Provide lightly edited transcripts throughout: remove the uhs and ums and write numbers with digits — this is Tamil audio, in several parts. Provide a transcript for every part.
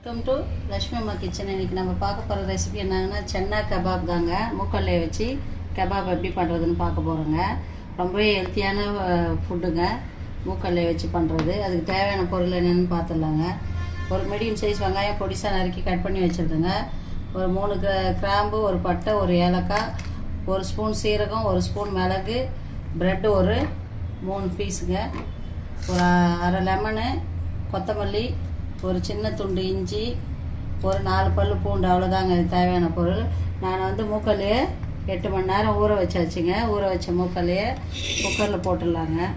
வெல்கம் டு லக்ஷ்மி அம்மா கிச்சன். இன்றைக்கி நம்ம பார்க்க போகிற ரெசிபி என்னங்கன்னா சென்னா கபாப் தாங்க. மூக்கல்லையை வச்சு கபாப் எப்படி பண்ணுறதுன்னு பார்க்க போகிறோங்க. ரொம்பவே ஹெல்த்தியான ஃபுட்டுங்க மூக்கல்லையை வச்சு பண்ணுறது. அதுக்கு தேவையான பொருள் என்னென்னு பார்த்துடலாங்க. ஒரு மீடியம் சைஸ் வெங்காயம் பொடிசாக நறுக்கி கட் பண்ணி வச்சுருதுங்க. ஒரு 3 கிராம்பு, ஒரு பட்டை, ஒரு ஏலக்காய், 1 ஸ்பூன் சீரகம், 1 ஸ்பூன் மிளகு, ப்ரெட்டு ஒரு 3 பீஸுங்க, ஒரு அரை லெமனு, கொத்தமல்லி, ஒரு சின்ன துண்டு இஞ்சி, ஒரு 4 பல்லு பூண்டு. அவ்வளோதாங்க இது தேவையான பொருள். நான் மூக்கல்லையே 8 மணி நேரம் ஊற வச்சாச்சுங்க. ஊற வச்ச மூக்கல்லையே குக்கரில் போட்டுடலாங்க.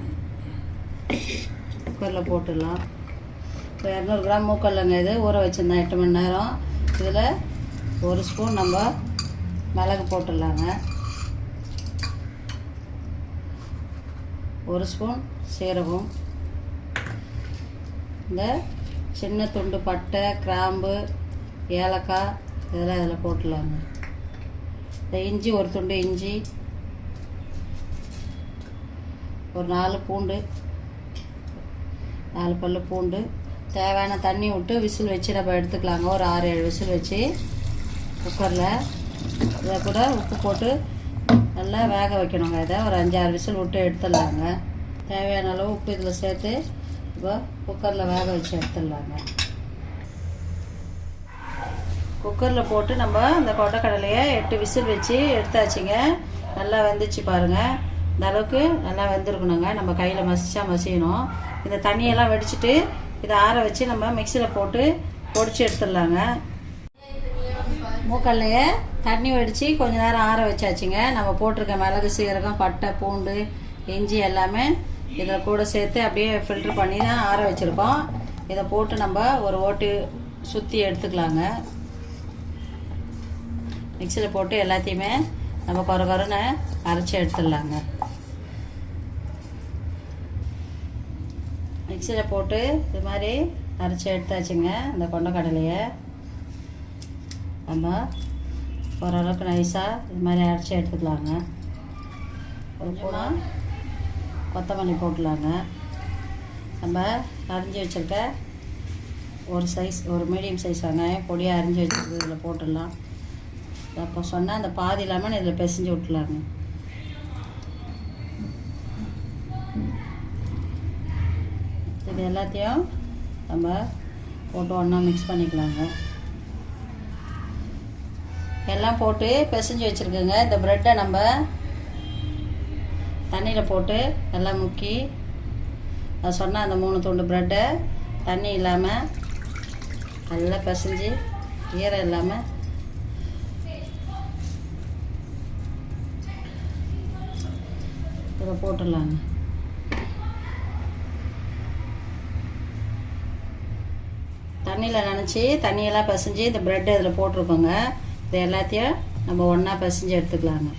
குக்கரில் போட்டுடலாம். இப்போ 200 கிராம் மூக்கல்லைங்க இது ஊற வச்சுருந்தேன் 8 மணி நேரம். இதில் 1 ஸ்பூன் நம்ம மிளகு போட்டுடலாங்க. 1 ஸ்பூன் சீரகம், இந்த சின்ன துண்டு பட்டை, கிராம்பு, ஏலக்காய் இதெல்லாம் இதில் போட்டுடலாங்க. இந்த இஞ்சி, ஒரு துண்டு இஞ்சி, ஒரு 4 பூண்டு, 4 பல்லு பூண்டு. தேவையான தண்ணி விட்டு விசில் வச்சு நம்ம எடுத்துக்கலாங்க. ஒரு 6-7 விசில் வச்சு குக்கரில் இதை கூட உப்பு போட்டு நல்லா வேக வைக்கணுங்க. இதை ஒரு 5-6 விசில் விட்டு எடுத்துடலாங்க. தேவையான அளவு உப்பு இதில் சேர்த்து இப்போ குக்கரில் வேக வச்சு எடுத்துடலாங்க. குக்கரில் போட்டு நம்ம அந்த கொண்டைக்கடலையை 8 விசில் வச்சு எடுத்தாச்சுங்க. நல்லா வெந்துச்சு பாருங்கள். இந்த அளவுக்கு நல்லா வெந்திருக்கணுங்க. நம்ம கையில் மசிச்சா மசியணும். இந்த தண்ணியெல்லாம் வடிச்சிட்டு இதை ஆற வச்சு நம்ம மிக்சியில் போட்டு பொடிச்சு எடுத்துடலாங்க. மூக்கல்லையே தண்ணி வடித்து கொஞ்ச நேரம் ஆற வச்சாச்சுங்க. நம்ம போட்டிருக்க மிளகு, சீரகம், பட்டை, பூண்டு, இஞ்சி எல்லாமே இதில் கூட சேர்த்து அப்படியே ஃபில்ட்ரு பண்ணி தான் ஆற வச்சுருக்கோம். இதை போட்டு நம்ம ஒரு ஓட்டு சுற்றி எடுத்துக்கலாங்க. மிக்சியில் போட்டு எல்லாத்தையுமே நம்ம கொரன்னு அரைச்சி எடுத்துடலாங்க. மிக்சியில் போட்டு இது மாதிரி அரைச்சி எடுத்தாச்சுங்க. இந்த கொண்டைக்கடலையை நம்ம ஓரளவுக்கு நைஸாக இது மாதிரி அரைச்சி எடுத்துக்கலாங்க. கொஞ்சமாக கொத்தமல்லி போட்டுலாங்க. நம்ம அரிஞ்சு வச்சுருக்க ஒரு மீடியம் சைஸ் வெங்காயம் பொடியாக அரிஞ்சு வச்சுருக்கு இதில் போட்டுடலாம். அப்போ சொன்னால் அந்த பாதி லெமன் இதில் பிசைஞ்சு விட்டுலாங்க. இது எல்லாத்தையும் நம்ம போட்டு ஒன்றா மிக்ஸ் பண்ணிக்கலாங்க. எல்லாம் போட்டு பிசைஞ்சு வச்சுருக்குங்க. இந்த ப்ரெட்டை நம்ம தண்ணியில் போட்டு எல்லாம் முக்கி அதை சொன்னால் அந்த 3 துண்டு ப்ரெட்டை தண்ணி இல்லாமல் நல்லா பிசைஞ்சு ஈரம் இல்லாமல் இதை போட்டுடலாங்க. தண்ணியில் நனைச்சி தண்ணியெல்லாம் பிசைஞ்சு இந்த ப்ரெட்டை இதில் போட்டிருக்கோங்க. இது எல்லாத்தையும் நம்ம ஒன்றா பிசைஞ்சு எடுத்துக்கலாங்க.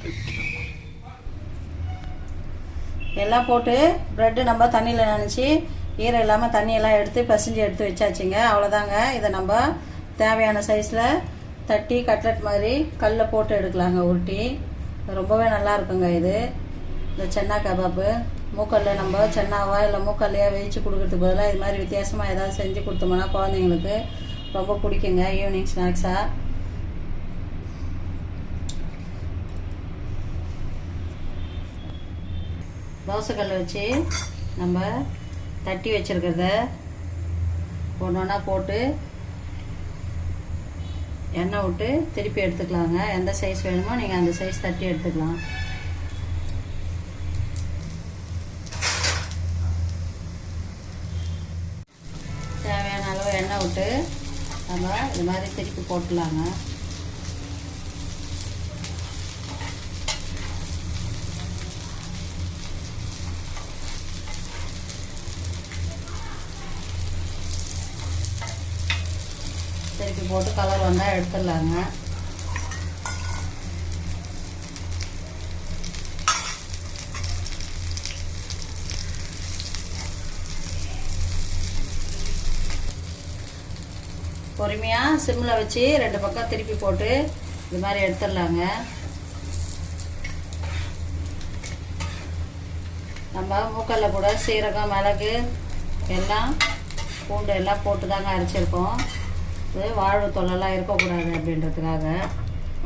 எல்லாம் போட்டு ப்ரெட்டு நம்ம தண்ணியில் நனைச்சி ஈரம் இல்லாமல் தண்ணியெல்லாம் எடுத்து பிசைஞ்சு எடுத்து வச்சாச்சுங்க. அவ்வளோதாங்க. இதை நம்ம தேவையான சைஸில் தட்டி கட்லெட் மாதிரி கல்லில் போட்டு எடுக்கலாங்க உருட்டி. ரொம்பவே நல்லா இருக்குங்க இது. இந்த சென்னா கபாப்பு மூக்கல்ல நம்ம சென்னாவா இல்லை மூக்கல்லையாக வேவிச்சு கொடுக்குறதுக்கு பதிலாக இது மாதிரி வித்தியாசமாக ஏதாவது செஞ்சு கொடுத்தோம்னா குழந்தைங்களுக்கு ரொம்ப பிடிக்குங்க. ஈவினிங் ஸ்நாக்ஸாக தோசைக்கல்லை வச்சு நம்ம தட்டி வச்சுருக்கிறத ஒன்று ஒன்றா போட்டு எண்ணெய் விட்டு திருப்பி எடுத்துக்கலாங்க. எந்த சைஸ் வேணுமோ நீங்கள் அந்த சைஸ் தட்டி எடுத்துக்கலாம். தேவையான அளவு எண்ணெய் விட்டு நம்ம இது மாதிரி திருப்பி போட்டுடலாங்க. திருப்பி போட்டு கலர் வந்தால் எடுத்துடலாங்க. பொறுமையாக சிம்மில் வச்சு 2 பக்கம் திருப்பி போட்டு இது மாதிரி எடுத்துடலாங்க. நம்ம மூக்கல்ல கூட சீரகம், மிளகு எல்லாம் பூண்டு எல்லாம் போட்டு தாங்க அரைச்சிருக்கோம். இது வாழ்வு தொல்லெல்லாம் இருக்கக்கூடாது அப்படின்றதுக்காக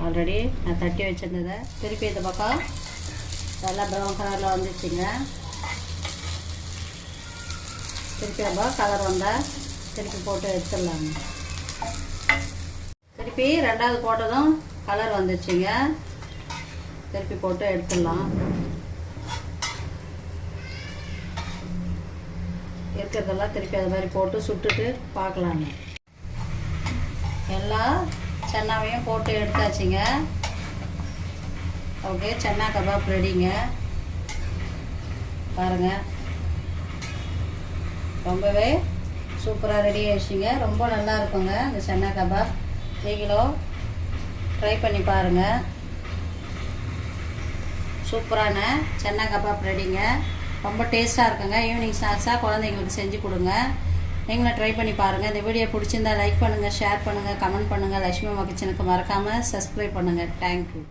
ஆல்ரெடி நான் தட்டி வச்சுருந்ததை திருப்பி இந்த பக்கம் நல்லா ப்ரௌன் கலரில் வந்துச்சுங்க. திருப்பி நம்ம கலர் வந்தால் திருப்பி போட்டு எடுத்துடலாங்க. திருப்பி ரெண்டாவது போட்டதும் கலர் வந்துச்சுங்க. திருப்பி போட்டு எடுத்துடலாம். இருக்கிறதெல்லாம் திருப்பி அது மாதிரி போட்டு சுட்டுட்டு பார்க்கலாங்க. எல்லா சன்னாவையும் போட்டு எடுத்தாச்சுங்க. ஓகே, சன்னா கபாப் ரெடிங்க. பாருங்கள், ரொம்பவே சூப்பராக ரெடி ஆகிடுச்சிங்க. ரொம்ப நல்லா இருக்குங்க இந்த சன்னா கபாப். நீங்களும் ட்ரை பண்ணி பாருங்கள். சூப்பரான சன்னா கபாப் ரெடிங்க. ரொம்ப டேஸ்ட்டாக இருக்குங்க. ஈவினிங் ஸ்நாக்ஸாக குழந்தைங்களுக்கு செஞ்சு கொடுங்க. நீங்களும் ட்ரை பண்ணி பாருங்கள். இந்த வீடியோ பிடிச்சிருந்தா லைக் பண்ணுங்கள், ஷேர் பண்ணுங்கள், கமெண்ட் பண்ணுங்கள். லட்சுமி அம்மா கிச்சனுக்கு மறக்காமல் சப்ஸ்கிரைப் பண்ணுங்கள். தேங்க்யூ.